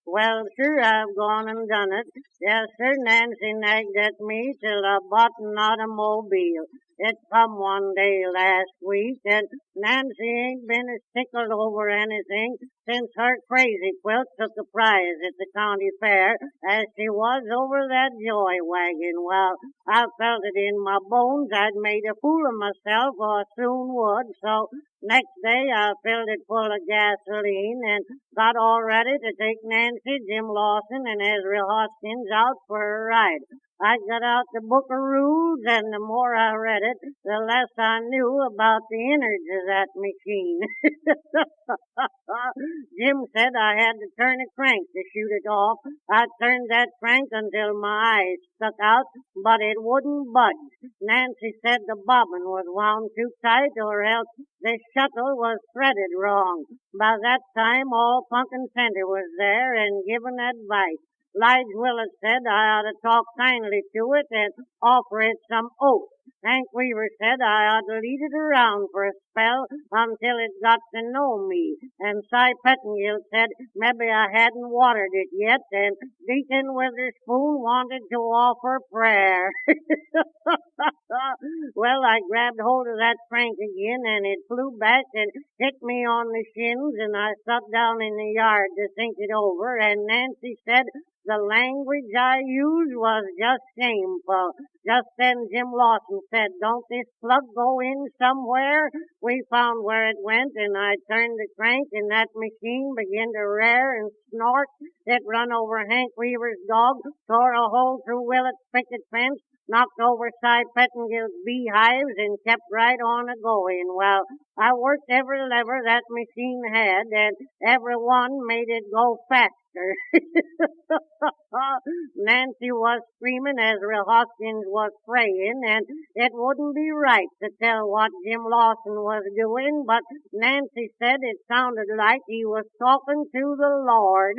Well, sure, I've gone and done it. Yes, sir, Nancy nagged at me till I bought an automobile. It come one day last week, and Nancy ain't been as tickled over anything since her crazy quilt took a prize at the county fair as she was over that joy wagon. Well, I felt it in my bones I'd made a fool of myself or soon would, so next day I filled it full of gasoline and got all ready to take Nancy, Jim Lawson, and Ezra Hoskins out for a ride. I got out the book of rules, and the more I read it, the less I knew about the innards of that machine. Jim said I had to turn a crank to shoot it off. I turned that crank until my eyes stuck out, but it wouldn't budge. Nancy said the bobbin was wound too tight, or else the shuttle was threaded wrong. By that time, all Punkin Center was there and giving advice. Lige Willis said I ought to talk kindly to it and offer it some oats. Hank Weaver said I ought to lead it around for a spell until it got to know me. And Cy Pettingill said maybe I hadn't watered it yet, and Deacon Witherspoon wanted to offer prayer. Well, I grabbed hold of that crank again, and it flew back and hit me on the shins, and I sat down in the yard to think it over, and Nancy said the language I used was just shameful. Just then Jim Lawson said, "Don't this plug go in somewhere?" We found where it went, and I turned the crank, and that machine began to rear and snort. It run over Hank Weaver's dog, tore a hole through Willet's picket fence, knocked over Cy Pettingill's beehives, and kept right on a-going. Well, I worked every lever that machine had, and every one made it go faster. Nancy was screaming, Ezra Hoskins was praying, and it wouldn't be right to tell what Jim Lawson was doing, but Nancy said it sounded like he was talking to the Lord.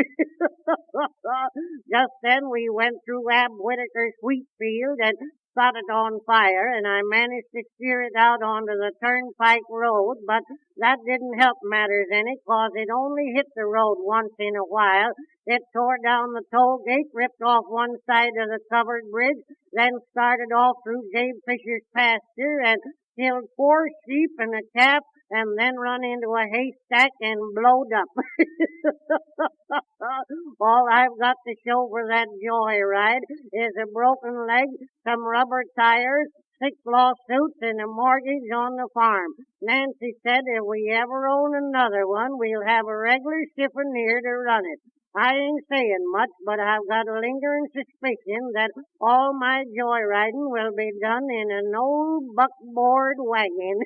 Just then we went through Ab Whitaker's wheat field and started on fire, and I managed to steer it out onto the turnpike road, but that didn't help matters any, 'cause it only hit the road once in a while. It tore down the toll gate, ripped off one side of the covered bridge, then started off through Gabe Fisher's pasture and killed 4 sheep and a calf, and then run into a haystack and blowed up. All I've got to show for that joyride is a broken leg, some rubber tires, 6 lawsuits, and a mortgage on the farm. Nancy said if we ever own another one, we'll have a regular chiffonnier to run it. I ain't saying much, but I've got a lingering suspicion that all my joyriding will be done in an old buckboard wagon.